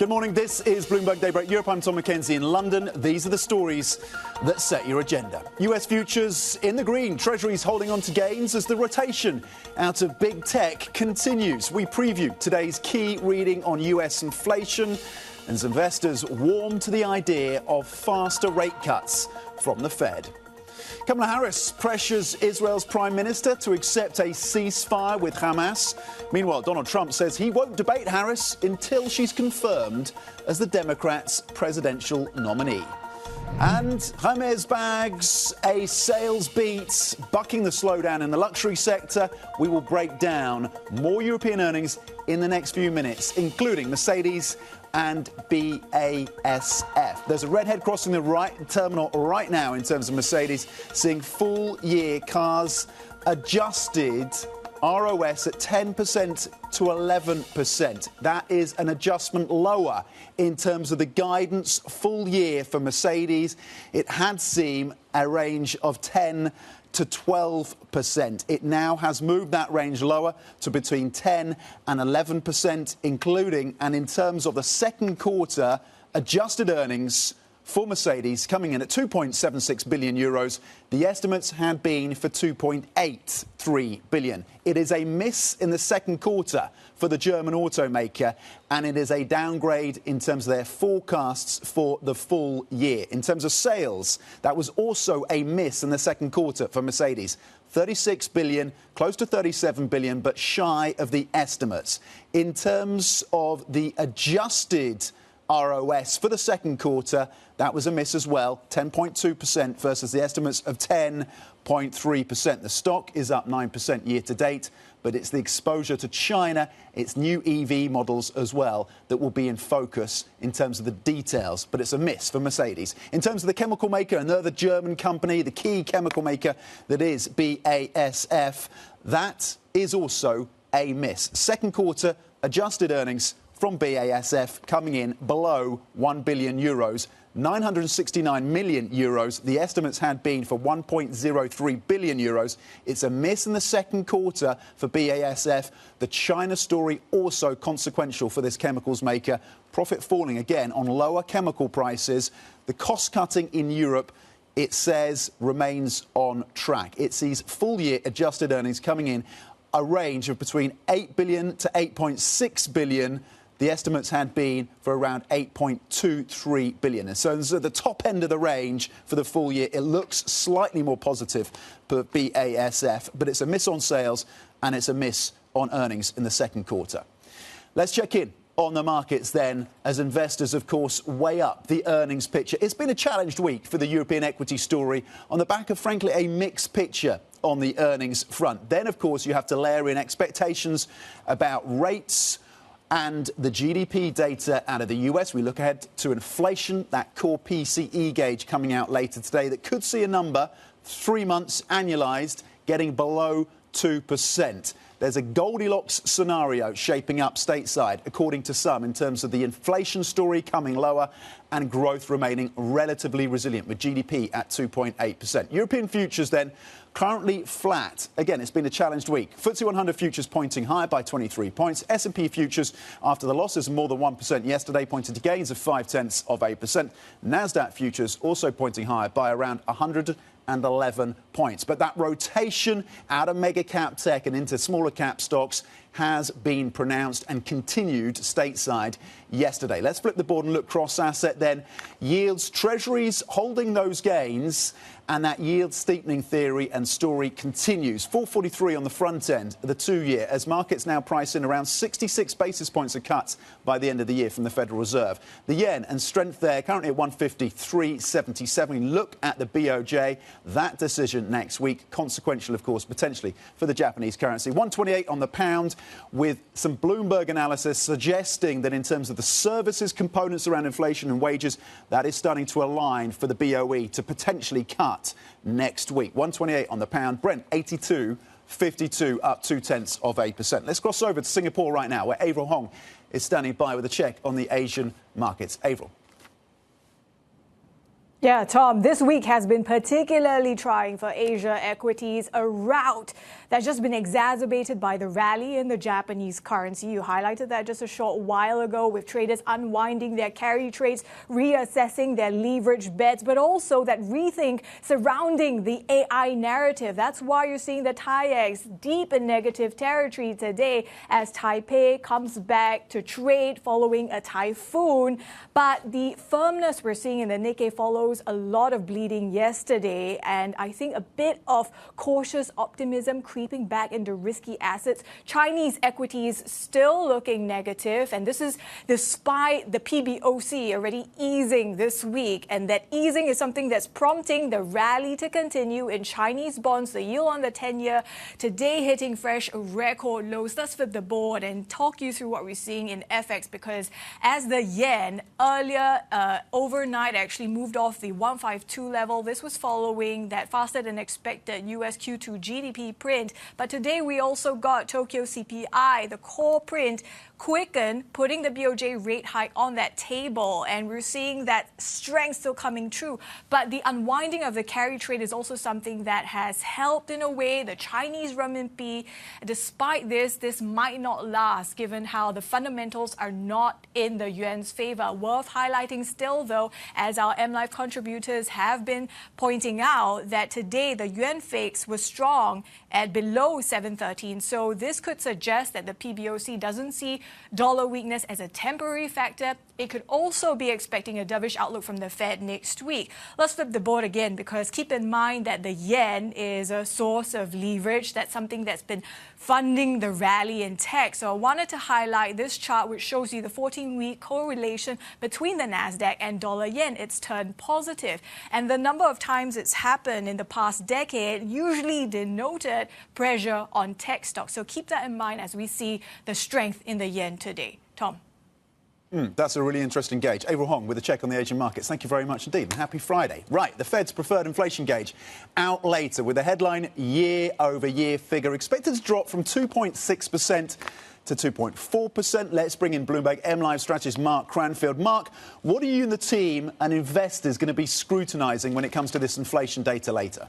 Good morning. This is Bloomberg Daybreak Europe. I'm Tom Mackenzie in London. These are the stories that set your agenda. US futures in the green. Treasuries holding on to gains as the rotation out of big tech continues. We preview today's key reading on US inflation as investors warm to the idea of faster rate cuts from the Fed. Kamala Harris pressures Israel's prime minister to accept a ceasefire with Hamas. Meanwhile, Donald Trump says he won't debate Harris until she's confirmed as the Democrats' presidential nominee. And Hermes bags a sales beat, bucking the slowdown in the luxury sector. We will break down more European earnings in the next few minutes, including Mercedes and BASF. There's a redhead crossing the right terminal right now in terms of Mercedes, seeing full-year cars adjusted ROS at 10% to 11%. That is an adjustment lower in terms of the guidance full year for Mercedes. It had seen a range of 10 to 12%. It now has moved that range lower to between 10 and 11%, including, and in terms of the second quarter, adjusted earnings for Mercedes coming in at 2.76 billion euros. The estimates had been for 2.83 billion. It is a miss in the second quarter for the German automaker, and it is a downgrade in terms of their forecasts for the full year. In terms of sales, that was also a miss in the second quarter for Mercedes. 36 billion, close to 37 billion, but shy of the estimates. In terms of the adjusted ROS for the second quarter, that was a miss as well, 10.2% versus the estimates of 10.3%. The stock is up 9% year to date, but it's the exposure to China, its new EV models as well, that will be in focus in terms of the details. But it's a miss for Mercedes. In terms of the chemical maker, another German company, the key chemical maker that is BASF, that is also a miss. Second quarter adjusted earnings from BASF coming in below 1 billion euros, 969 million euros. The estimates had been for 1.03 billion euros. It's a miss in the second quarter for BASF. The China story also consequential for this chemicals maker. Profit falling again on lower chemical prices. The cost cutting in Europe, it says, remains on track. It sees full year adjusted earnings coming in a range of between 8 billion to 8.6 billion. The estimates had been for around 8.23 billion. And so at the top end of the range for the full year, it looks slightly more positive for BASF, but it's a miss on sales and it's a miss on earnings in the second quarter. Let's check in on the markets then, as investors, of course, weigh up the earnings picture. It's been a challenged week for the European equity story on the back of, frankly, a mixed picture on the earnings front. Then, of course, you have to layer in expectations about rates and the GDP data out of the US. We look ahead to inflation, that core PCE gauge coming out later today that could see a number, 3 months annualized, getting below 2%. There's a Goldilocks scenario shaping up stateside, according to some, in terms of the inflation story coming lower and growth remaining relatively resilient, with GDP at 2.8%. European futures, then, currently flat. Again, it's been a challenged week. FTSE 100 futures pointing higher by 23 points. S&P futures, after the losses of more than 1% yesterday, pointed to gains of 0.5%. NASDAQ futures also pointing higher by around 111 points. But that rotation out of mega cap tech and into smaller cap stocks has been pronounced and continued stateside yesterday. Let's flip the board and look cross-asset then. Yields, treasuries holding those gains, and that yield steepening theory and story continues. 443 on the front end of the 2-year, as markets now price in around 66 basis points of cuts by the end of the year from the Federal Reserve. The yen and strength there currently at 153.77. We look at the BOJ. That decision next week, consequential, of course, potentially for the Japanese currency. 128 on the pound, with some Bloomberg analysis suggesting that in terms of the services components around inflation and wages, that is starting to align for the BOE to potentially cut next week. 128 on the pound. Brent 82.52, up 0.2%. Let's cross over to Singapore right now, where Avril Hong is standing by with a check on the Asian markets. Avril. Yeah, Tom, this week has been particularly trying for Asia equities, a rout that's just been exacerbated by the rally in the Japanese currency. You highlighted that just a short while ago, with traders unwinding their carry trades, reassessing their leverage bets, but also that rethink surrounding the AI narrative. That's why you're seeing the TAIEX deep in negative territory today as Taipei comes back to trade following a typhoon. But the firmness we're seeing in the Nikkei follows a lot of bleeding yesterday, and I think a bit of cautious optimism creeping back into risky assets. Chinese equities still looking negative, and this is despite the PBOC already easing this week, and that easing is something that's prompting the rally to continue in Chinese bonds. The yield on the 10-year today hitting fresh record lows. Let's flip the board and talk you through what we're seeing in FX, because as the yen earlier overnight actually moved off the 152 level. This was following that faster than expected US Q2 GDP print. But today we also got Tokyo CPI, the core print, quicken, putting the BOJ rate hike on that table. And we're seeing that strength still coming true. But the unwinding of the carry trade is also something that has helped in a way the Chinese renminbi. Despite this might not last, given how the fundamentals are not in the yuan's favor. Worth highlighting still, though, as our MLive contributors have been pointing out, that today the yuan fix was strong at below 713. So this could suggest that the PBOC doesn't see dollar weakness as a temporary factor. It could also be expecting a dovish outlook from the Fed next week. Let's flip the board again, because keep in mind that the yen is a source of leverage. That's something that's been funding the rally in tech. So I wanted to highlight this chart, which shows you the 14-week correlation between the Nasdaq and dollar yen. It's turned positive. And the number of times it's happened in the past decade usually denoted pressure on tech stocks. So keep that in mind as we see the strength in the yen today. Tom. That's a really interesting gauge. Avril Hong with a check on the Asian markets. Thank you very much indeed, and happy Friday. Right, the Fed's preferred inflation gauge out later with a headline year-over-year figure expected to drop from 2.6% to 2.4%. Let's bring in Bloomberg MLive strategist Mark Cranfield. Mark, what are you and the team and investors going to be scrutinising when it comes to this inflation data later?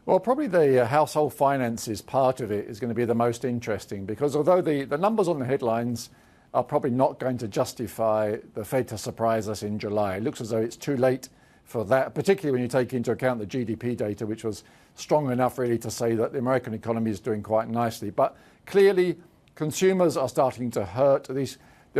Well, probably the household finances part of it is going to be the most interesting, because although the numbers on the headlines are probably not going to justify the Fed to surprise us in July. It looks as though it's too late for that, particularly when you take into account the GDP data, which was strong enough really to say that the American economy is doing quite nicely. But clearly, consumers are starting to hurt. The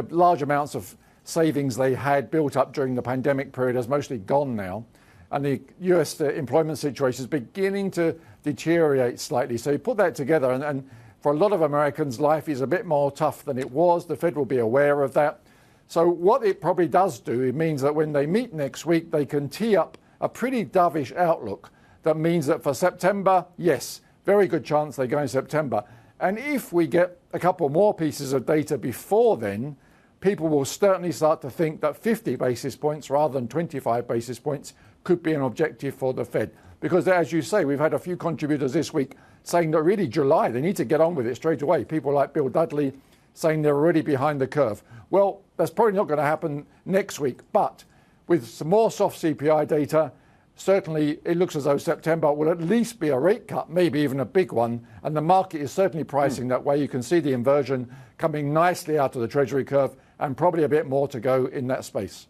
large amounts of savings they had built up during the pandemic period has mostly gone now. And the US employment situation is beginning to deteriorate slightly. So you put that together, and for a lot of Americans, life is a bit more tough than it was. The Fed will be aware of that. So what it probably does do, it means that when they meet next week, they can tee up a pretty dovish outlook. That means that for September, yes, very good chance they go in September. And if we get a couple more pieces of data before then, people will certainly start to think that 50 basis points rather than 25 basis points could be an objective for the Fed. Because as you say, we've had a few contributors this week saying that really July, they need to get on with it straight away. People like Bill Dudley saying they're already behind the curve. Well, that's probably not going to happen next week. But with some more soft CPI data, certainly it looks as though September will at least be a rate cut, maybe even a big one. And the market is certainly pricing that way. You can see the inversion coming nicely out of the Treasury curve, and probably a bit more to go in that space.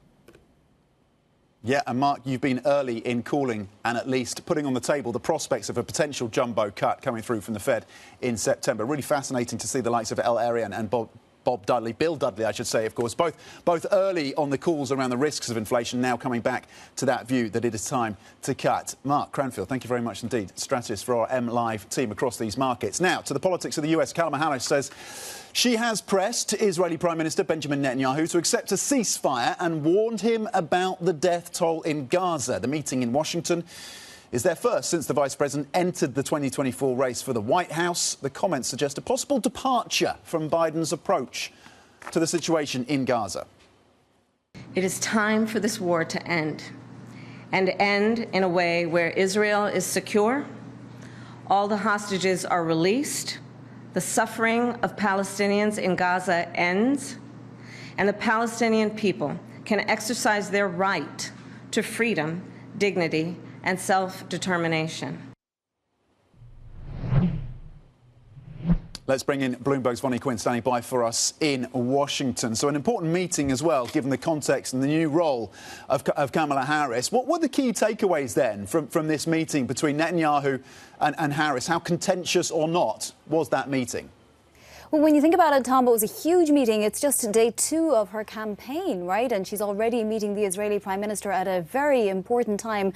Yeah, and Mark, you've been early in calling and at least putting on the table the prospects of a potential jumbo cut coming through from the Fed in September. Really fascinating to see the likes of El Arian and Bill Dudley, I should say, of course, both early on the calls around the risks of inflation, now coming back to that view that it is time to cut. Mark Cranfield, thank you very much indeed, strategist for our MLive team across these markets. Now, to the politics of the US, Kamala Harris says she has pressed Israeli Prime Minister Benjamin Netanyahu to accept a ceasefire and warned him about the death toll in Gaza. The meeting in Washington is their first since the Vice President entered the 2024 race for the White House. The comments suggest a possible departure from Biden's approach to the situation in Gaza. It is time for this war to end, and end in a way where Israel is secure, all the hostages are released, the suffering of Palestinians in Gaza ends, and the Palestinian people can exercise their right to freedom, dignity, and self-determination. Let's bring in Bloomberg's Vonnie Quinn standing by for us in Washington. So an important meeting as well, given the context and the new role of Kamala Harris. What were the key takeaways then from this meeting between Netanyahu and Harris? How contentious or not was that meeting? Well, when you think about it, Tom, it was a huge meeting. It's just day 2 of her campaign, right? And she's already meeting the Israeli Prime Minister at a very important time.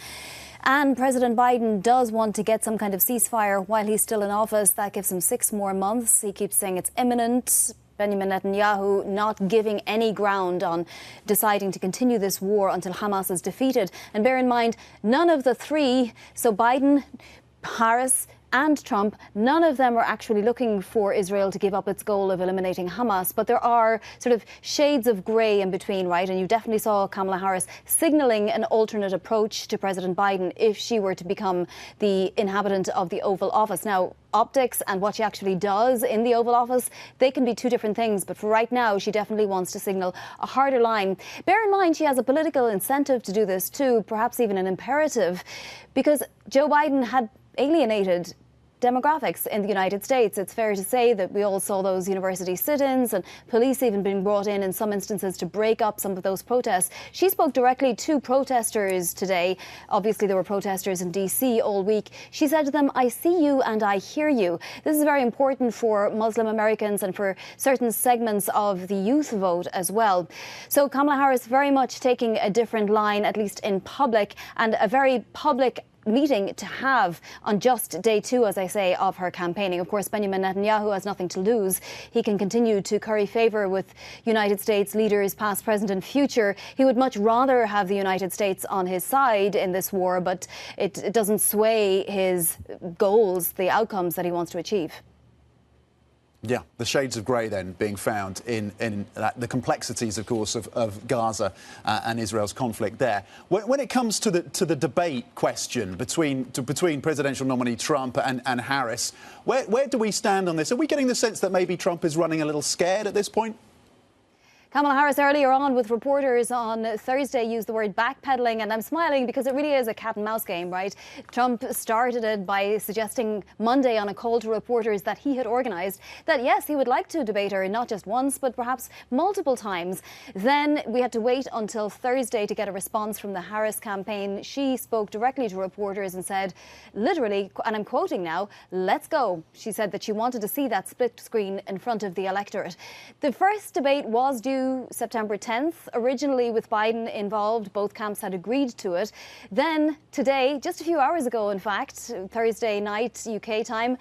And President Biden does want to get some kind of ceasefire while he's still in office. That gives him 6 more months. He keeps saying it's imminent. Benjamin Netanyahu not giving any ground on deciding to continue this war until Hamas is defeated. And bear in mind, none of the 3, so Biden, Harris and Trump, none of them are actually looking for Israel to give up its goal of eliminating Hamas. But there are sort of shades of grey in between, right? And you definitely saw Kamala Harris signalling an alternate approach to President Biden if she were to become the inhabitant of the Oval Office. Now, optics and what she actually does in the Oval Office, they can be 2 different things. But for right now, she definitely wants to signal a harder line. Bear in mind, she has a political incentive to do this too, perhaps even an imperative, because Joe Biden had alienated demographics in the United States. It's fair to say that we all saw those university sit-ins and police even being brought in some instances to break up some of those protests. She spoke directly to protesters today. Obviously, there were protesters in D.C. all week. She said to them, "I see you and I hear you." This is very important for Muslim Americans and for certain segments of the youth vote as well. So Kamala Harris very much taking a different line, at least in public, and a very public meeting to have on just day 2, as I say, of her campaigning. Of course, Benjamin Netanyahu has nothing to lose. He can continue to curry favour with United States leaders, past, present and future. He would much rather have the United States on his side in this war, but it doesn't sway his goals, the outcomes that he wants to achieve. Yeah, the shades of grey then being found in the complexities, of course, of Gaza and Israel's conflict there. When it comes to the debate question between presidential nominee Trump and Harris, where do we stand on this? Are we getting the sense that maybe Trump is running a little scared at this point? Kamala Harris earlier on with reporters on Thursday used the word backpedaling, and I'm smiling because it really is a cat and mouse game, right? Trump started it by suggesting Monday on a call to reporters that he had organised that, yes, he would like to debate her not just once, but perhaps multiple times. Then we had to wait until Thursday to get a response from the Harris campaign. She spoke directly to reporters and said, literally, and I'm quoting now, "Let's go." She said that she wanted to see that split screen in front of the electorate. The first debate was due September 10th, originally with Biden involved. Both camps had agreed to it. Then today, just a few hours ago, in fact, Thursday night UK time,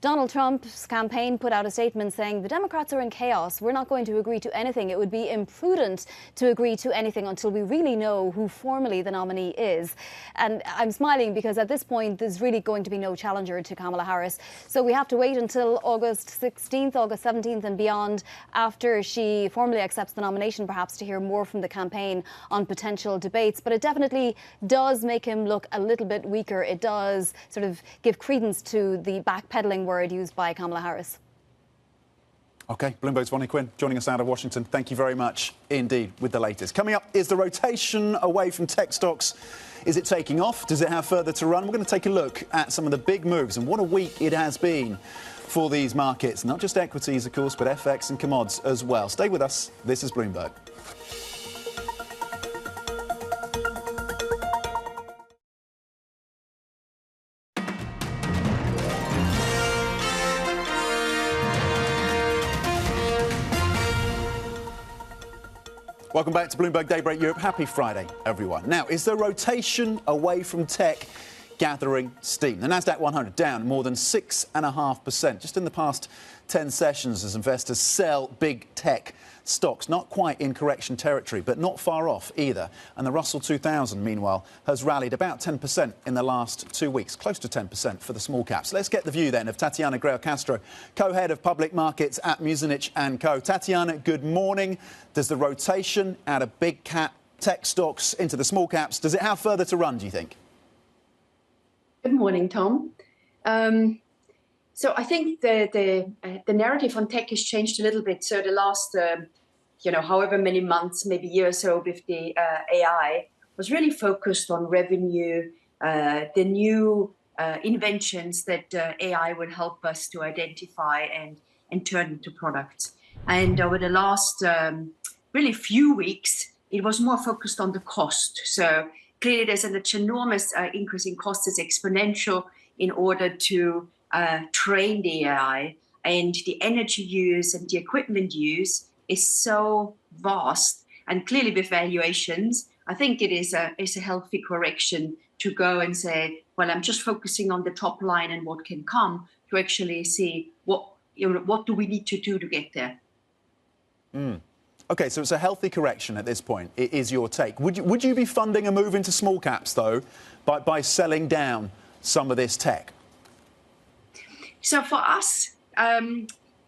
Donald Trump's campaign put out a statement saying the Democrats are in chaos. We're not going to agree to anything. It would be imprudent to agree to anything until we really know who formally the nominee is. And I'm smiling because at this point, there's really going to be no challenger to Kamala Harris. So we have to wait until August 16th, August 17th and beyond after she formally accepts the nomination, perhaps to hear more from the campaign on potential debates. But it definitely does make him look a little bit weaker. It does sort of give credence to the backpedaling word used by Kamala Harris. OK, Bloomberg's Vonnie Quinn joining us out of Washington. Thank you very much indeed with the latest. Coming up is the rotation away from tech stocks. Is it taking off? Does it have further to run? We're going to take a look at some of the big moves and what a week it has been for these markets. Not just equities, of course, but FX and commods as well. Stay with us. This is Bloomberg. Welcome back to Bloomberg Daybreak Europe. Happy Friday, everyone. Now, is the rotation away from tech gathering steam? The Nasdaq 100 down more than 6.5% just in the past 10 sessions as investors sell big tech stocks. Not quite in correction territory, but not far off either. And the Russell 2000, meanwhile, has rallied about 10% in the last 2 weeks, close to 10% for the small caps. Let's get the view then of Tatjana Greil Castro, co-head of public markets at Muzinich Co. Tatjana, good morning. Does the rotation out of big cap tech stocks into the small caps, does it have further to run, do you think? Good morning, Tom. So I think the narrative on tech has changed a little bit. So the last however many months, maybe year or so with the AI, was really focused on revenue, the new inventions that AI will help us to identify and turn into products. And over the last really few weeks, it was more focused on the cost. So clearly there's an enormous increase in cost. It's exponential in order to train the AI, and the energy use and the equipment use is so vast. And clearly with valuations, I think it is a healthy correction to go and say, well, I'm just focusing on the top line and what can come, to actually see what do we need to do to get there. Okay, so it's a healthy correction at this point, it is your take. Would you be funding a move into small caps, though, by selling down some of this tech? So for us,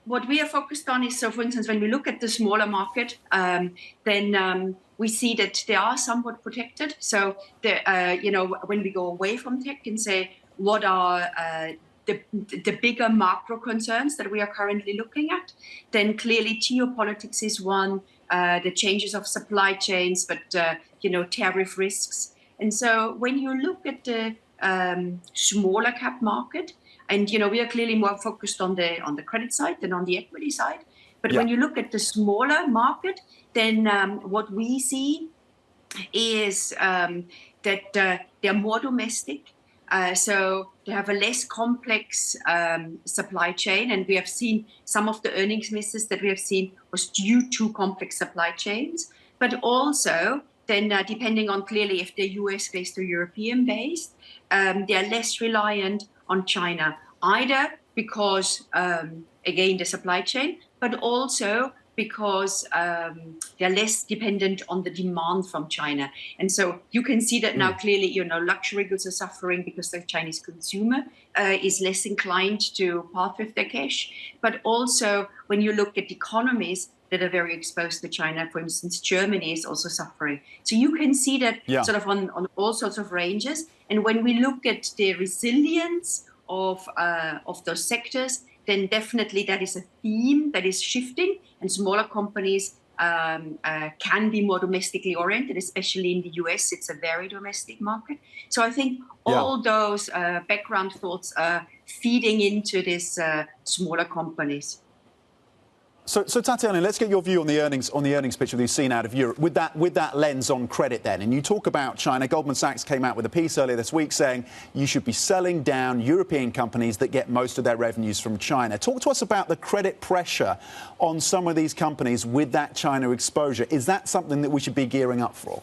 what we are focused on is, so for instance, when we look at the smaller market, then we see that they are somewhat protected. So, when we go away from tech and say, what are the bigger macro concerns that we are currently looking at, then clearly geopolitics is one, the changes of supply chains, but, tariff risks. And so when you look at the smaller cap market, and, we are clearly more focused on the credit side than on the equity side. But when you look at the smaller market, then what we see is that they're more domestic. So they have a less complex supply chain. And we have seen some of the earnings misses that we have seen was due to complex supply chains. But also, then depending on clearly if they're US-based or European-based, they're less reliant on China, either because, again, the supply chain, but also because they're less dependent on the demand from China. And so you can see that now clearly, luxury goods are suffering because the Chinese consumer is less inclined to part with their cash. But also when you look at economies that are very exposed to China, for instance, Germany is also suffering. So you can see that sort of on all sorts of ranges. And when we look at the resilience of those sectors, then definitely that is a theme that is shifting, and smaller companies can be more domestically oriented, especially in the US. It's a very domestic market. So I think all those background thoughts are feeding into this smaller companies. So Tatjana, let's get your view on the earnings picture that you've seen out of Europe with that lens on credit then. And you talk about China. Goldman Sachs came out with a piece earlier this week saying you should be selling down European companies that get most of their revenues from China. Talk to us about the credit pressure on some of these companies with that China exposure. Is that something that we should be gearing up for?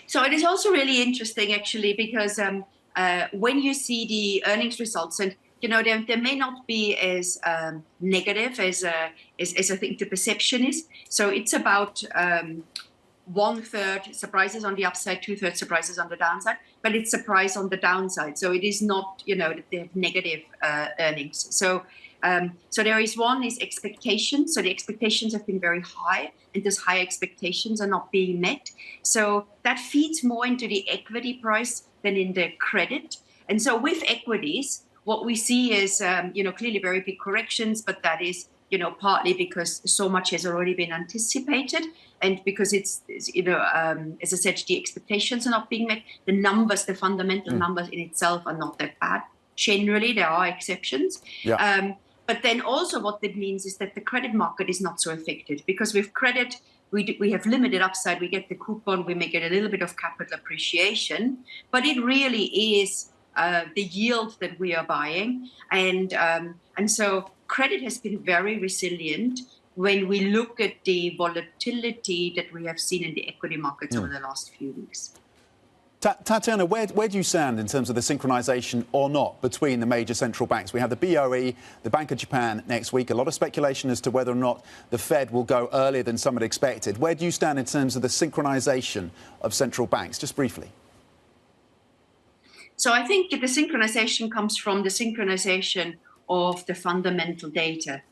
So it is also really interesting, actually, because when you see the earnings results, and they may not be as negative as I think the perception is. So it's about 1/3 surprises on the upside, 2/3 surprises on the downside, but it's surprise on the downside. So it is not, that they have negative earnings. So there is one is expectations. So the expectations have been very high, and those high expectations are not being met. So that feeds more into the equity price than in the credit. And so with equities, what we see is, clearly very big corrections, but that is, partly because so much has already been anticipated, and because it's as I said, the expectations are not being met. The numbers, the fundamental numbers in itself are not that bad. Generally, there are exceptions. But then also what that means is that the credit market is not so affected, because with credit, we have limited upside. We get the coupon, we may get a little bit of capital appreciation, but it really is the yield that we are buying. And so credit has been very resilient when we look at the volatility that we have seen in the equity markets over the last few weeks. Tatjana, where do you stand in terms of the synchronization or not between the major central banks? We have the BOE, the Bank of Japan next week. A lot of speculation as to whether or not the Fed will go earlier than some had expected. Where do you stand in terms of the synchronization of central banks? Just briefly. So I think the synchronization comes from the synchronization of the fundamental data.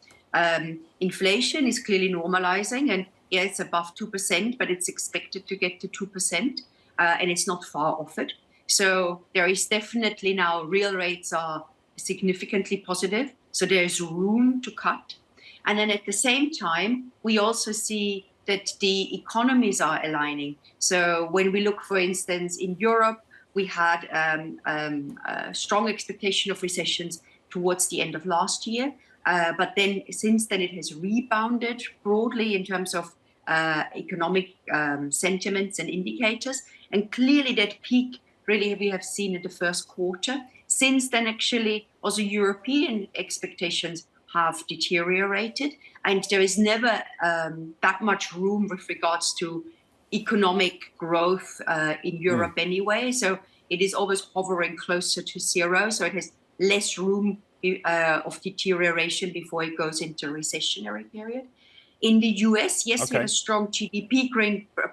Inflation is clearly normalizing, and it's above 2%, but it's expected to get to 2%. And it's not far off it. So there is definitely now real rates are significantly positive. So there is room to cut. And then at the same time, we also see that the economies are aligning. So when we look, for instance, in Europe, we had a strong expectation of recessions towards the end of last year. But then since then, it has rebounded broadly in terms of economic sentiments and indicators. And clearly that peak really we have seen in the first quarter. Since then, actually, also European expectations have deteriorated. And there is never that much room with regards to economic growth in Europe anyway. So it is always hovering closer to zero. So it has less room of deterioration before it goes into a recessionary period. In the US, yes, we had a strong GDP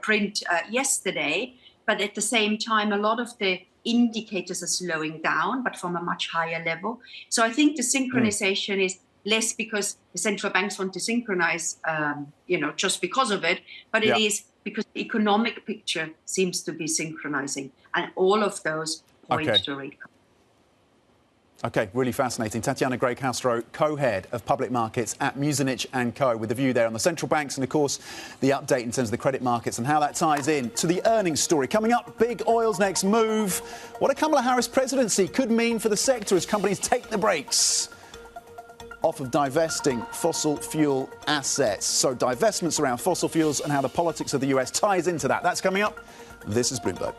print yesterday, but at the same time, a lot of the indicators are slowing down, but from a much higher level. So I think the synchronization is less because the central banks want to synchronize, just because of it, but it is because the economic picture seems to be synchronizing, and all of those point to rate. OK, really fascinating. Tatjana Greil Castro, co-head of public markets at Muzinich Co, with a view there on the central banks and, of course, the update in terms of the credit markets and how that ties in to the earnings story. Coming up, big oil's next move. What a Kamala Harris presidency could mean for the sector as companies take the brakes off of divesting fossil fuel assets. So divestments around fossil fuels and how the politics of the US ties into that. That's coming up. This is Bloomberg.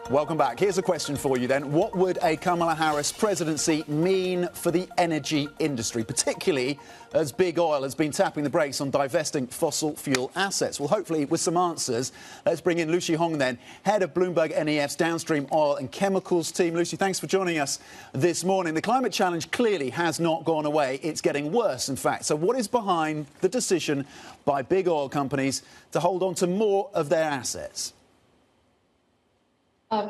Welcome back. Here's a question for you then. What would a Kamala Harris presidency mean for the energy industry, particularly as big oil has been tapping the brakes on divesting fossil fuel assets? Well, hopefully with some answers. Let's bring in Lucy Hong then, head of Bloomberg NEF's downstream oil and chemicals team. Lucy, thanks for joining us this morning. The climate challenge clearly has not gone away. It's getting worse, in fact. So what is behind the decision by big oil companies to hold on to more of their assets?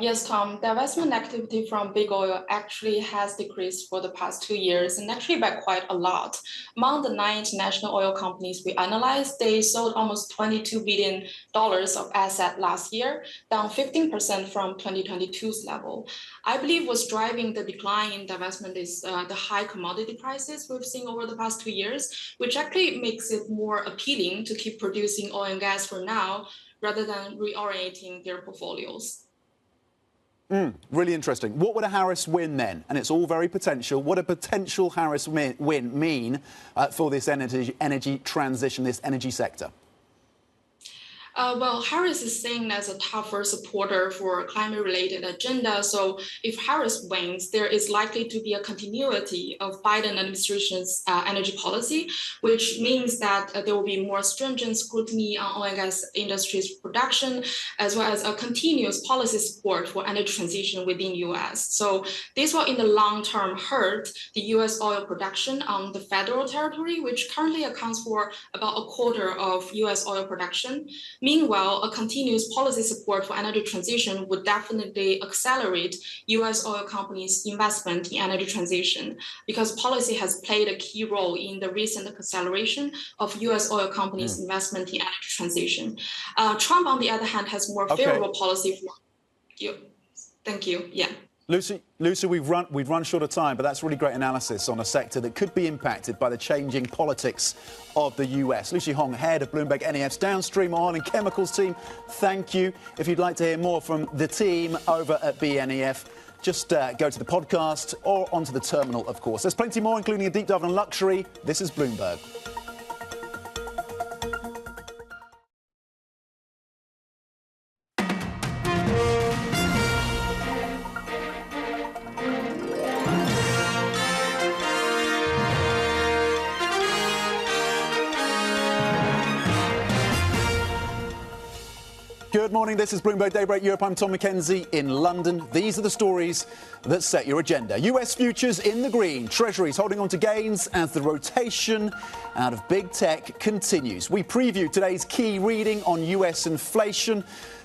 Yes, Tom. Divestment activity from big oil actually has decreased for the past 2 years, and actually by quite a lot. Among the 9 international oil companies we analyzed, they sold almost $22 billion of asset last year, down 15% from 2022's level. I believe what's driving the decline in divestment is the high commodity prices we've seen over the past 2 years, which actually makes it more appealing to keep producing oil and gas for now, rather than reorienting their portfolios. Really interesting. What would a Harris win then? And it's all very potential. What a potential Harris win mean for this energy transition, this energy sector? Well, Harris is seen as a tougher supporter for a climate-related agenda. So if Harris wins, there is likely to be a continuity of Biden administration's energy policy, which means that there will be more stringent scrutiny on oil and gas industry's production, as well as a continuous policy support for energy transition within U.S. So this will, in the long term, hurt the U.S. oil production on the federal territory, which currently accounts for about a quarter of U.S. oil production. Meanwhile, a continuous policy support for energy transition would definitely accelerate U.S. oil companies' investment in energy transition, because policy has played a key role in the recent acceleration of U.S. oil companies' investment in energy transition. Trump, on the other hand, has more favorable policy for you. Thank you. Yeah. Lucy, we've run short of time, but that's really great analysis on a sector that could be impacted by the changing politics of the US. Lucy Hong, head of Bloomberg NEF's downstream oil and chemicals team, thank you. If you'd like to hear more from the team over at BNEF, just go to the podcast or onto the terminal, of course. There's plenty more, including a deep dive on luxury. This is Bloomberg. Good morning, this is Bloomberg Daybreak Europe. I'm Tom Mackenzie in London. These are the stories that set your agenda. US futures in the green, Treasuries holding on to gains as the rotation out of big tech continues. We preview today's key reading on US inflation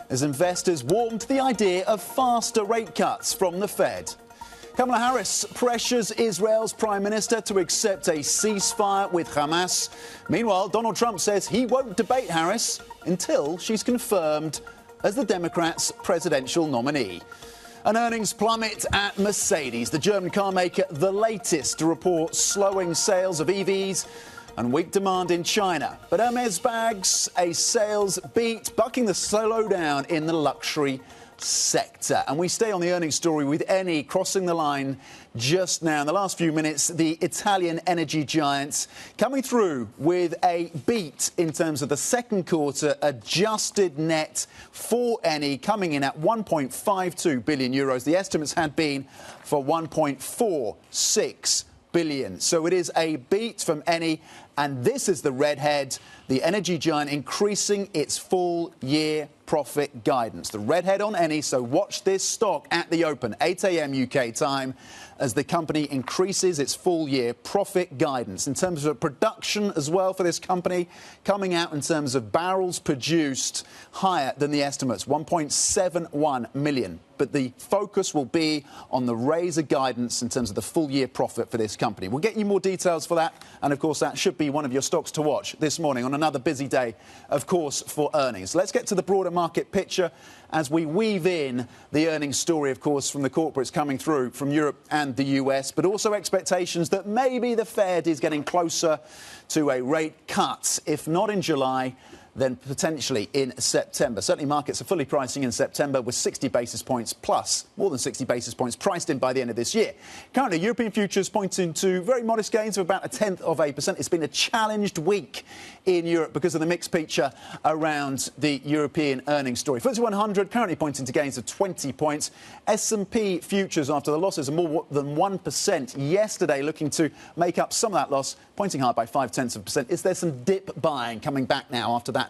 as investors warm to the idea of faster rate cuts from the Fed. Kamala Harris pressures Israel's prime minister to accept a ceasefire with Hamas. Meanwhile, Donald Trump says he won't debate Harris until she's confirmed as the Democrats' presidential nominee. An earnings plummet at Mercedes, the German car maker, the latest to report slowing sales of EVs and weak demand in China. But Hermes bags a sales beat, bucking the slowdown in the luxury sector. And we stay on the earnings story with Eni crossing the line just now. In the last few minutes, the Italian energy giants coming through with a beat in terms of the second quarter adjusted net for Eni, coming in at 1.52 billion euros. The estimates had been for 1.46 billion. So it is a beat from Eni, and this is the redhead, the energy giant increasing its full year profit guidance. The redhead on Eni, so watch this stock at the open, 8 a.m. UK time, as the company increases its full year profit guidance. In terms of production as well for this company, coming out in terms of barrels produced higher than the estimates, 1.71 million. But the focus will be on the razor guidance in terms of the full year profit for this company. We'll get you more details for that. And of course, that should be one of your stocks to watch this morning on another busy day, of course, for earnings. Let's get to the broader market picture as we weave in the earnings story, of course, from the corporates coming through from Europe and the US, but also expectations that maybe the Fed is getting closer to a rate cut, if not in July, then potentially in September. Certainly markets are fully pricing in September with 60 basis points plus, more than 60 basis points priced in by the end of this year. Currently, European futures pointing to very modest gains of about 0.1%. It's been a challenged week in Europe because of the mixed picture around the European earnings story. FTSE 100 currently pointing to gains of 20 points. S&P futures, after the losses of more than 1% yesterday, looking to make up some of that loss, pointing higher by 0.5%. Is there some dip buying coming back now after that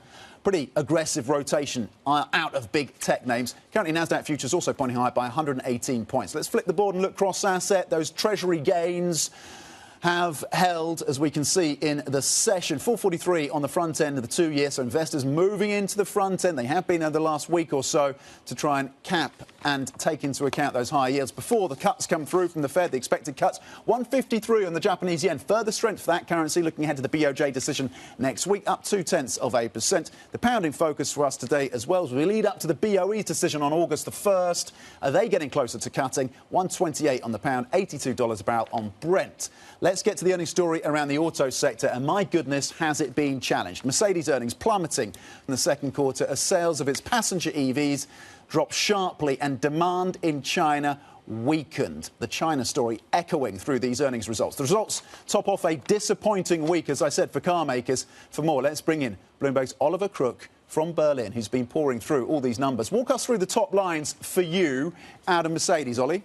pretty aggressive rotation out of big tech names? Currently, Nasdaq futures also pointing higher by 118 points. Let's flip the board and look cross-asset. Those treasury gains have held, as we can see in the session. 443 on the front end of the 2-year, so investors moving into the front end. They have been over the last week or so to try and cap and take into account those higher yields before the cuts come through from the Fed, the expected cuts. 153 on the Japanese yen. Further strength for that currency looking ahead to the BOJ decision next week, up 0.2%. The pound in focus for us today as well as we lead up to the BOE decision on August the 1st. Are they getting closer to cutting? 128 on the pound, $82 a barrel on Brent. Let's get to the earnings story around the auto sector, and my goodness, has it been challenged. Mercedes earnings plummeting in the second quarter as sales of its passenger EVs dropped sharply and demand in China weakened. The China story echoing through these earnings results. The results top off a disappointing week, as I said, for car makers. For more, let's bring in Bloomberg's Oliver Crook from Berlin, who's been pouring through all these numbers. Walk us through the top lines for you out of Mercedes, Ollie.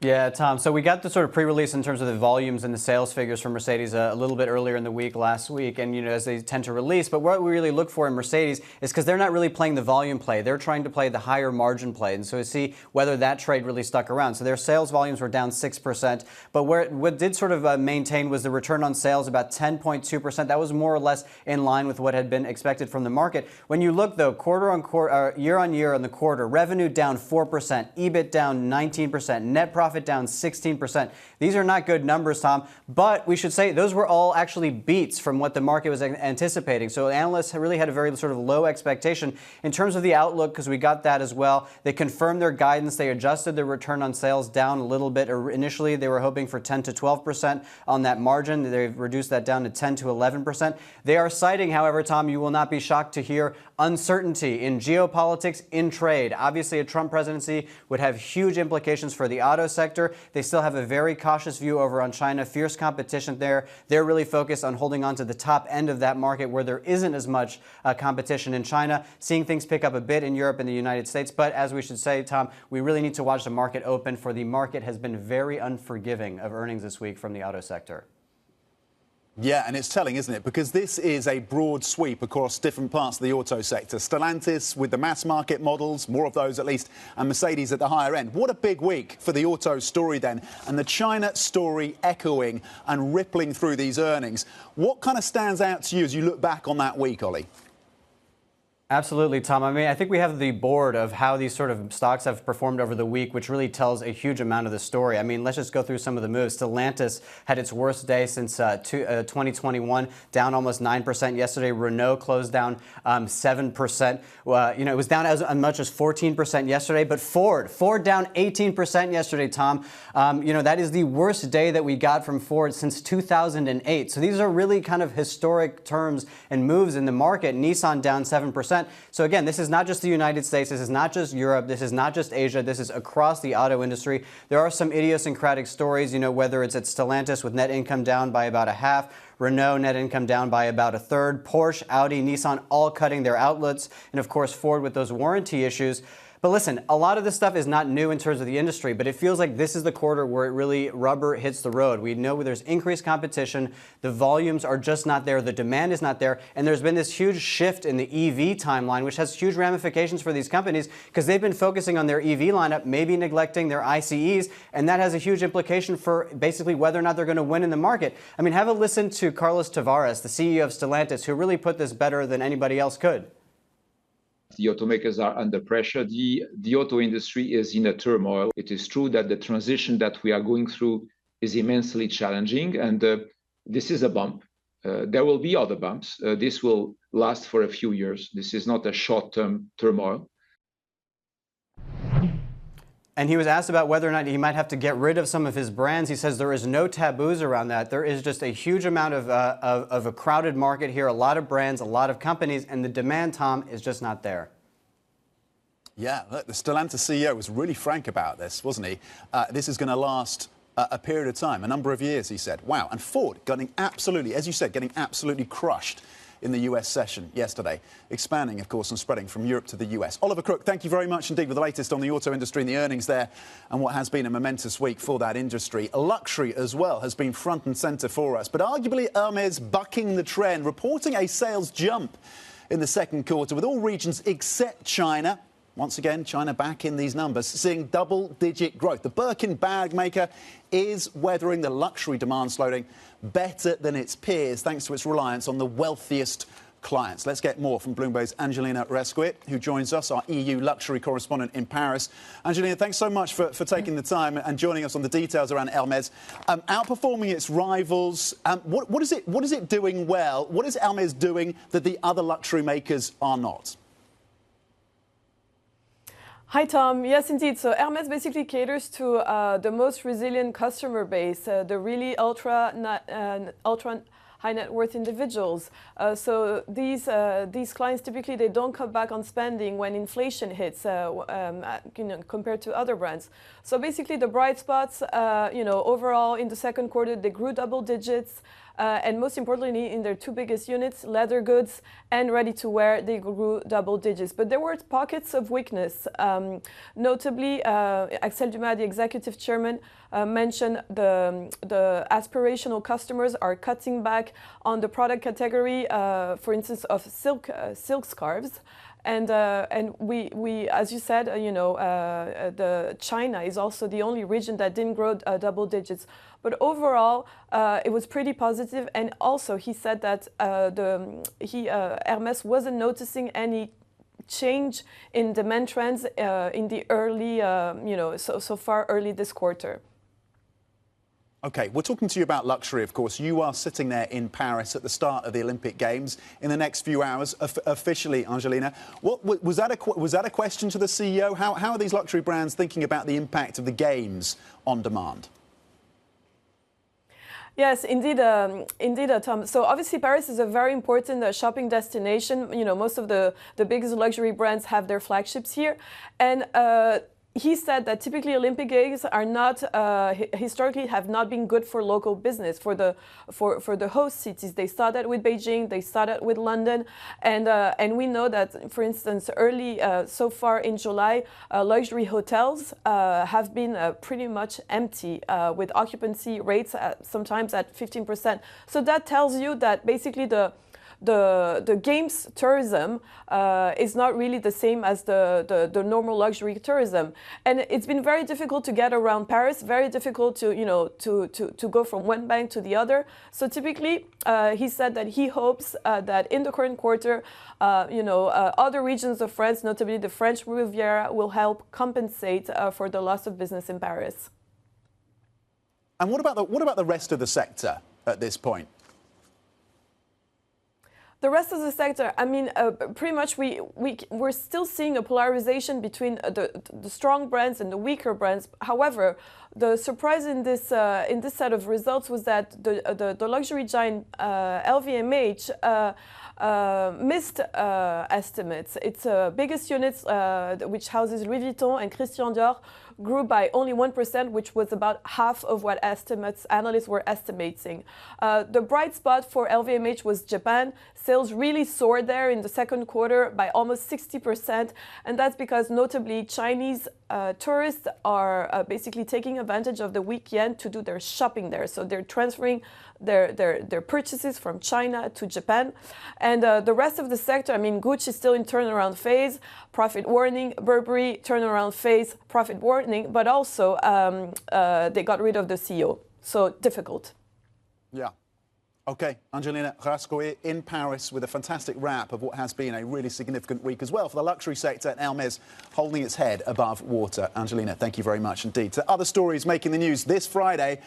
Yeah, Tom. So we got the sort of pre-release in terms of the volumes and the sales figures from Mercedes a little bit earlier in the week last week, and as they tend to release. But what we really look for in Mercedes is because they're not really playing the volume play; they're trying to play the higher margin play, and so to see whether that trade really stuck around. So their sales volumes were down 6%, but what did sort of maintain was the return on sales about 10.2%. That was more or less in line with what had been expected from the market. When you look though, quarter on quarter, year on year on the quarter, revenue down 4%, EBIT down 19%, net profit down 16%. These are not good numbers, Tom, but we should say those were all actually beats from what the market was anticipating. So analysts really had a very sort of low expectation in terms of the outlook because we got that as well. They confirmed their guidance. They adjusted their return on sales down a little bit. Initially, they were hoping for 10 to 12% on that margin. They've reduced that down to 10 to 11%. They are citing, however, Tom, you will not be shocked to hear uncertainty in geopolitics, in trade. Obviously, a Trump presidency would have huge implications for the auto sector. They still have a very cautious view over on China, fierce competition there. They're really focused on holding on to the top end of that market where there isn't as much competition in China, seeing things pick up a bit in Europe and the United States. But as we should say, Tom, we really need to watch the market open, for the market has been very unforgiving of earnings this week from the auto sector. Yeah, and it's telling, isn't it? Because this is a broad sweep across different parts of the auto sector. Stellantis with the mass market models, more of those at least, and Mercedes at the higher end. What a big week for the auto story then, and the China story echoing and rippling through these earnings. What kind of stands out to you as you look back on that week, Ollie? Absolutely, Tom. I mean, I think we have the board of how these sort of stocks have performed over the week, which really tells a huge amount of the story. I mean, let's just go through some of the moves. Stellantis had its worst day since 2021, down almost 9% yesterday. Renault closed down 7%. It was down as much as 14% yesterday. But Ford down 18% yesterday, Tom. That is the worst day that we got from Ford since 2008. So these are really kind of historic terms and moves in the market. Nissan down 7%. So again, this is not just the United States, this is not just Europe, this is not just Asia, this is across the auto industry. There are some idiosyncratic stories, whether it's at Stellantis with net income down by about a half, Renault net income down by about a third, Porsche, Audi, Nissan all cutting their outlets, and of course Ford with those warranty issues. But listen, a lot of this stuff is not new in terms of the industry, but it feels like this is the quarter where it really rubber hits the road. We know there's increased competition, the volumes are just not there, the demand is not there, and there's been this huge shift in the EV timeline, which has huge ramifications for these companies because they've been focusing on their EV lineup, maybe neglecting their ICEs, and that has a huge implication for basically whether or not they're going to win in the market. I mean, have a listen to Carlos Tavares, the CEO of Stellantis, who really put this better than anybody else could. The automakers are under pressure. The auto industry is in a turmoil. It is true that the transition that we are going through is immensely challenging, and this is a bump. There will be other bumps. This will last for a few years. This is not a short-term turmoil. And he was asked about whether or not he might have to get rid of some of his brands. He says there is no taboos around that. There is just a huge amount of a crowded market here, a lot of brands, a lot of companies, and the demand, Tom, is just not there. Yeah, look, the Stellantis CEO was really frank about this, wasn't he? This is going to last a period of time, a number of years, he said. Wow. And Ford getting absolutely, as you said, getting absolutely crushed in the US session yesterday, expanding, of course, and spreading from Europe to the US. Oliver Crook, thank you very much indeed with the latest on the auto industry and the earnings there and what has been a momentous week for that industry. Luxury as well has been front and centre for us, but arguably Hermes bucking the trend, reporting a sales jump in the second quarter with all regions except China. Once again, China back in these numbers, seeing double-digit growth. The Birkin bag maker is weathering the luxury demand slowing better than its peers, thanks to its reliance on the wealthiest clients. Let's get more from Bloomberg's Angelina Resquit, who joins us, our EU luxury correspondent in Paris. Angelina, thanks so much for taking the time and joining us on the details around Hermes. Outperforming its rivals, what is it doing well? What is Hermes doing that the other luxury makers are not? Hi, Tom. Yes, indeed. So Hermes basically caters to the most resilient customer base, the really ultra high net worth individuals. So these clients typically they don't cut back on spending when inflation hits, compared to other brands. So basically, the bright spots, overall in the second quarter they grew double digits. And most importantly, in their two biggest units, leather goods and ready-to-wear, they grew double digits. But there were pockets of weakness. Notably, Axel Dumas, the executive chairman, mentioned the aspirational customers are cutting back on the product category, for instance, of silk scarves. And we, as you said, the China is also the only region that didn't grow double digits. But overall, it was pretty positive. And also, he said that Hermes wasn't noticing any change in demand trends in the early, so far early this quarter. OK, we're talking to you about luxury, of course. You are sitting there in Paris at the start of the Olympic Games in the next few hours, officially, Angelina. Was that a question to the CEO? How are these luxury brands thinking about the impact of the Games on demand? Yes, indeed, Tom. So obviously Paris is a very important shopping destination. Most of the biggest luxury brands have their flagships here. And he said that typically Olympic Games are not historically have not been good for local business for the host cities. They saw that with Beijing, they saw that with London, and we know that, for instance, early so far in July, luxury hotels have been pretty much empty with occupancy rates sometimes at 15%. So that tells you that basically the the games tourism is not really the same as the normal luxury tourism. And it's been very difficult to get around Paris, very difficult to, to go from one bank to the other. So typically, he said that he hopes that in the current quarter, other regions of France, notably the French Riviera, will help compensate for the loss of business in Paris. And what about the rest of the sector at this point? The rest of the sector, I mean, pretty much we're still seeing a polarization between the strong brands and the weaker brands. However, the surprise in this set of results was that the luxury giant LVMH missed estimates. Its biggest units, which houses Louis Vuitton and Christian Dior, grew by only 1%, which was about half of what analysts were estimating. The bright spot for LVMH was Japan. Sales really soared there in the second quarter by almost 60%, and that's because notably Chinese tourists are basically taking advantage of the weak yen to do their shopping there. So they're transferring their purchases from China to Japan. And the rest of the sector, I mean, Gucci is still in turnaround phase, profit warning, Burberry turnaround phase, profit warning, but also they got rid of the CEO. So difficult. Yeah. Okay, Angelina Rasco in Paris with a fantastic wrap of what has been a really significant week as well for the luxury sector, and Hermes holding its head above water. Angelina, thank you very much indeed. To other stories making the news this Friday,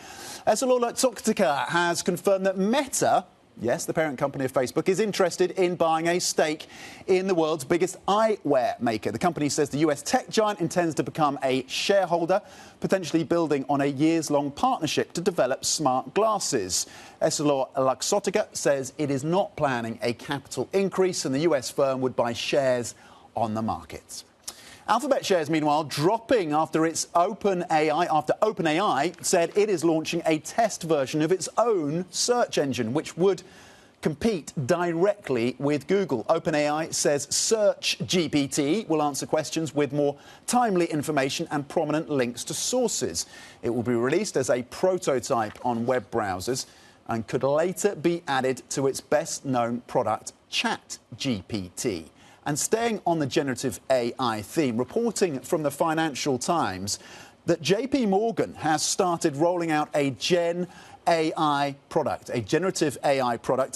EssilorLuxottica has confirmed that Meta, yes, the parent company of Facebook, is interested in buying a stake in the world's biggest eyewear maker. The company says the US tech giant intends to become a shareholder, potentially building on a years-long partnership to develop smart glasses. EssilorLuxottica says it is not planning a capital increase, and the US firm would buy shares on the markets. Alphabet shares, meanwhile, dropping after OpenAI said it is launching a test version of its own search engine, which would compete directly with Google. OpenAI says Search GPT will answer questions with more timely information and prominent links to sources. It will be released as a prototype on web browsers and could later be added to its best-known product, ChatGPT. And staying on the generative AI theme, reporting from the Financial Times that JP Morgan has started rolling out a generative AI product,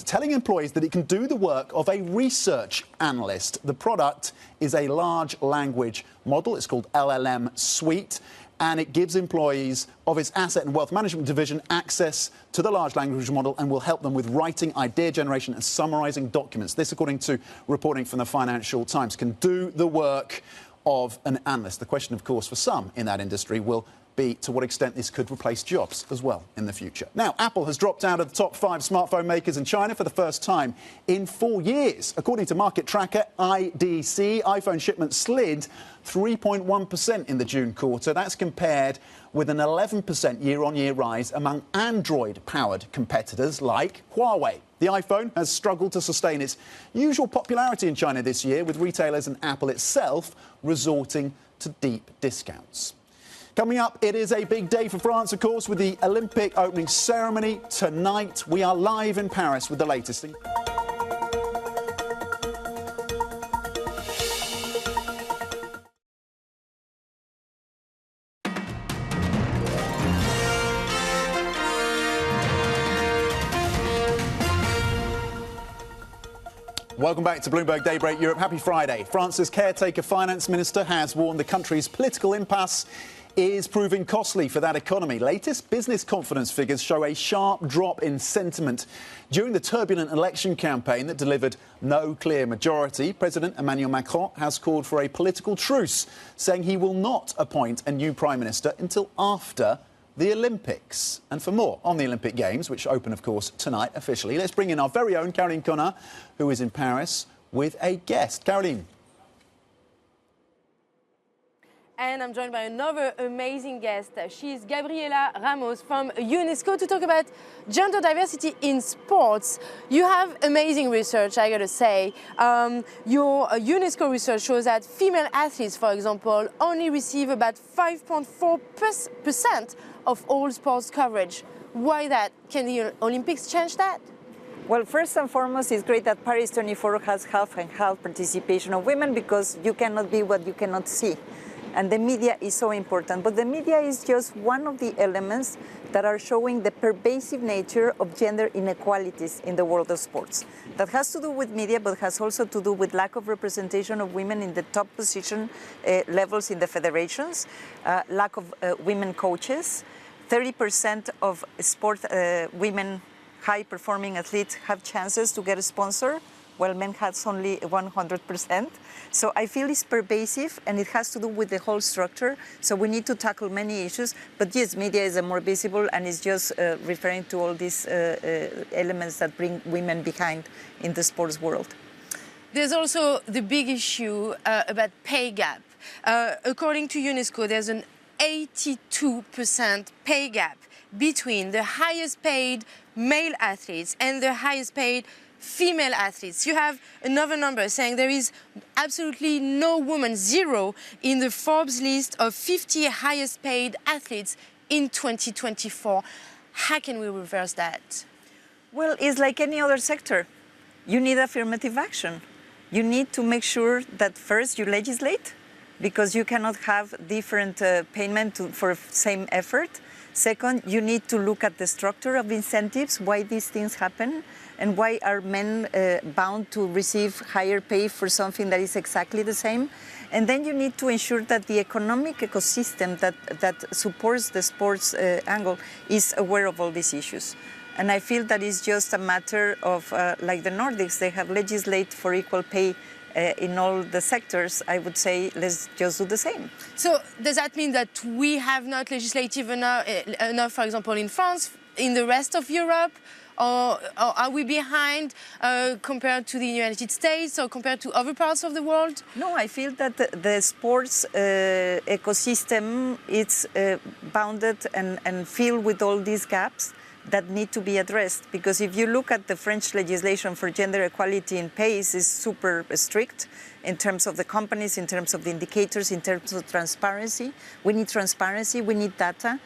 telling employees that it can do the work of a research analyst. The product is a large language model. It's called LLM Suite, and it gives employees of its asset and wealth management division access to the large language model and will help them with writing, idea generation and summarizing documents. This, according to reporting from the Financial Times, can do the work of an analyst. The question, of course, for some in that industry will be to what extent this could replace jobs as well in the future. Now, Apple has dropped out of the top 5 smartphone makers in China for the first time in 4 years. According to market tracker IDC, iPhone shipments slid 3.1% in the June quarter. That's compared with an 11% year-on-year rise among Android-powered competitors like Huawei. The iPhone has struggled to sustain its usual popularity in China this year, with retailers and Apple itself resorting to deep discounts. Coming up, it is a big day for France, of course, with the Olympic opening ceremony tonight. We are live in Paris with the latest. Welcome back to Bloomberg Daybreak Europe. Happy Friday. France's caretaker finance minister has warned the country's political impasse is proving costly for that economy. Latest business confidence figures show a sharp drop in sentiment during the turbulent election campaign that delivered no clear majority. President Emmanuel Macron has called for a political truce, saying he will not appoint a new prime minister until after the Olympics. And for more on the Olympic Games, which open, of course, tonight officially, let's bring in our very own Caroline Connard, who is in Paris with a guest. Caroline. And I'm joined by another amazing guest. She's Gabriela Ramos from UNESCO to talk about gender diversity in sports. You have amazing research, I gotta say. Your UNESCO research shows that female athletes, for example, only receive about 5.4% of all sports coverage. Why that? Can the Olympics change that? Well, first and foremost, it's great that Paris 24 has half and half participation of women because you cannot be what you cannot see. And the media is so important. But the media is just one of the elements that are showing the pervasive nature of gender inequalities in the world of sports. That has to do with media, but has also to do with lack of representation of women in the top position levels in the federations, lack of women coaches. 30% of sport women high-performing athletes have chances to get a sponsor, while men has only 100%. So I feel it's pervasive, and it has to do with the whole structure. So we need to tackle many issues. But yes, media is more visible, and it's just referring to all these elements that bring women behind in the sports world. There's also the big issue about pay gap. According to UNESCO, there's an 82% pay gap between the highest paid male athletes and the highest paid female athletes. You have another number saying there is absolutely no woman, zero, in the Forbes list of 50 highest paid athletes in 2024. How can we reverse that? Well, it's like any other sector. You need affirmative action. You need to make sure that first you legislate, because you cannot have different payment for same effort. Second, you need to look at the structure of incentives, why these things happen, and why are men bound to receive higher pay for something that is exactly the same. And then you need to ensure that the economic ecosystem that supports the sports angle is aware of all these issues. And I feel that it's just a matter of, like the Nordics, they have legislated for equal pay in all the sectors. I would say let's just do the same. So does that mean that we have not legislative enough, for example, in France, in the rest of Europe? Or are we behind compared to the United States or compared to other parts of the world? No, I feel that the sports ecosystem is bounded and filled with all these gaps that need to be addressed. Because if you look at the French legislation for gender equality in pay, is super strict in terms of the companies, in terms of the indicators, in terms of transparency. We need transparency, we need data.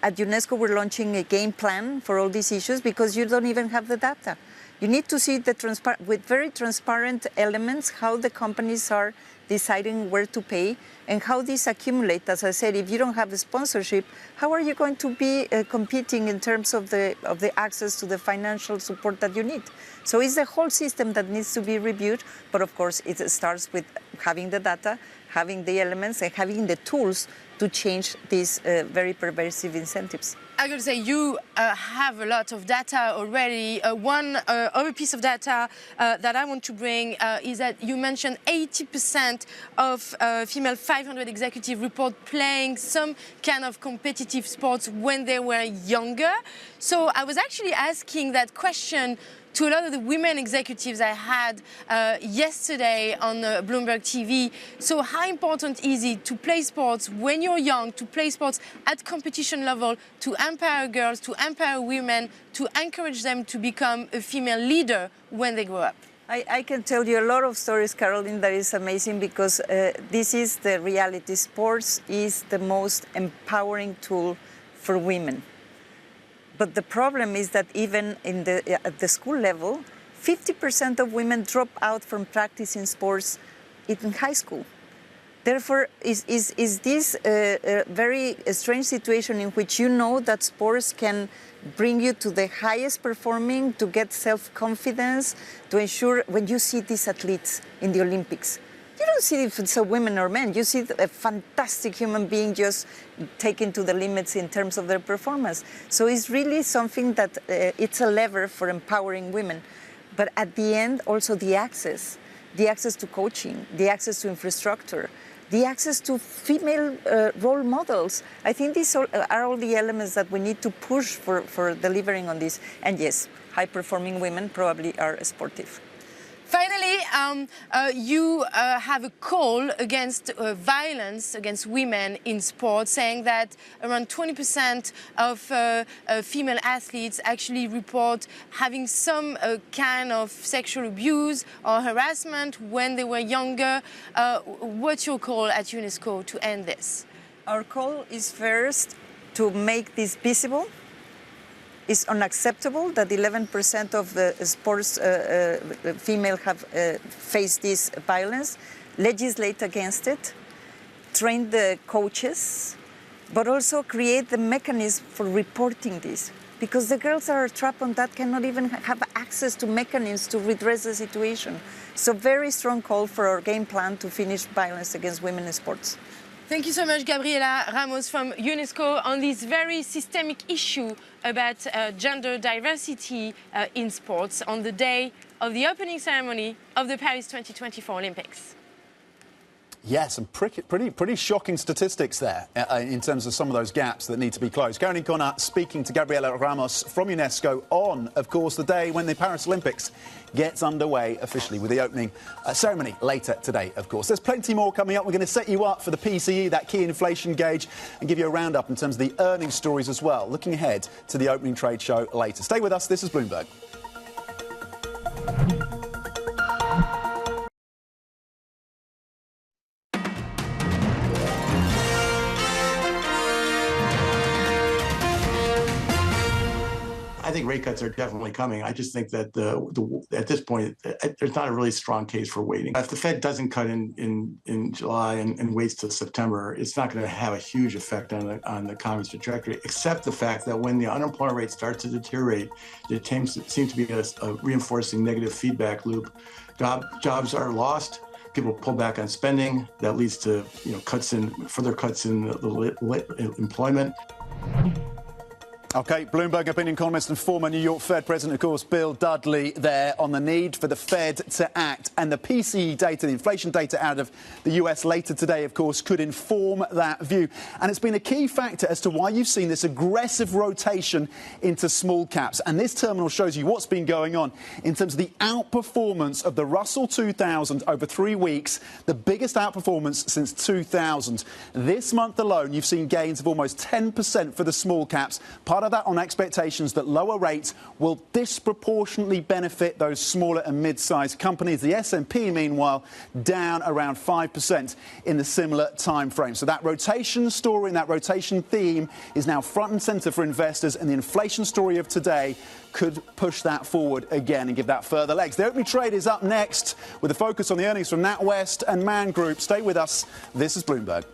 At UNESCO, we're launching a game plan for all these issues because you don't even have the data. You need to see with very transparent elements how the companies are deciding where to pay and how these accumulate. As I said, if you don't have a sponsorship, how are you going to be competing in terms of the access to the financial support that you need? So it's the whole system that needs to be reviewed, but of course it starts with having the data, having the elements, and having the tools to change these very pervasive incentives. I got to say, you have a lot of data already. One other piece of data that I want to bring is that you mentioned 80% of female 500 executive report playing some kind of competitive sports when they were younger. So I was actually asking that question to a lot of the women executives I had yesterday on Bloomberg TV. So how important is it to play sports when you're young, to play sports at competition level, to empower girls, to empower women, to encourage them to become a female leader when they grow up? I can tell you a lot of stories, Caroline, that is amazing because this is the reality. Sports is the most empowering tool for women. But the problem is that even at the school level, 50% of women drop out from practicing sports in high school. Therefore, is this a very strange situation in which you know that sports can bring you to the highest performing, to get self-confidence, to ensure when you see these athletes in the Olympics. You don't see if it's a woman or man. You see a fantastic human being just taken to the limits in terms of their performance. So it's really something that it's a lever for empowering women. But at the end, also the access to coaching, the access to infrastructure, the access to female role models. I think these are all the elements that we need to push for delivering on this. And yes, high-performing women probably are sportive. Finally, you have a call against violence against women in sports, saying that around 20% of female athletes actually report having some kind of sexual abuse or harassment when they were younger. What's your call at UNESCO to end this? Our call is first to make this visible, It's unacceptable that 11% of the sports female have faced this violence. Legislate against it, train the coaches, but also create the mechanism for reporting this. Because the girls that are trapped on that cannot even have access to mechanisms to redress the situation. So very strong call for our game plan to finish violence against women in sports. Thank you so much, Gabriela Ramos from UNESCO, on this very systemic issue about gender diversity in sports on the day of the opening ceremony of the Paris 2024 Olympics. Yes, and pretty shocking statistics there in terms of some of those gaps that need to be closed. Caroline Connard speaking to Gabriela Ramos from UNESCO on, of course, the day when the Paris Olympics gets underway officially with the opening ceremony later today, of course. There's plenty more coming up. We're going to set you up for the PCE, that key inflation gauge, and give you a roundup in terms of the earnings stories as well, looking ahead to the opening trade show later. Stay with us. This is Bloomberg. I think rate cuts are definitely coming. I just think that at this point, there's not a really strong case for waiting. If the Fed doesn't cut in July and waits till September, it's not going to have a huge effect on the economy's trajectory, except the fact that when the unemployment rate starts to deteriorate, it seems to be a reinforcing negative feedback loop. Jobs are lost. People pull back on spending. That leads to further cuts in the employment. OK, Bloomberg opinion columnist and former New York Fed President, of course, Bill Dudley there on the need for the Fed to act. And the PCE data, the inflation data out of the US later today, of course, could inform that view. And it's been a key factor as to why you've seen this aggressive rotation into small caps. And this terminal shows you what's been going on in terms of the outperformance of the Russell 2000 over 3 weeks, the biggest outperformance since 2000. This month alone, you've seen gains of almost 10% for the small caps. Part of that on expectations that lower rates will disproportionately benefit those smaller and mid-sized companies. The S&P, meanwhile, down around 5% in the similar time frame. So that rotation story and that rotation theme is now front and centre for investors, and the inflation story of today could push that forward again and give that further legs. The opening trade is up next with a focus on the earnings from NatWest and Man Group. Stay with us. This is Bloomberg.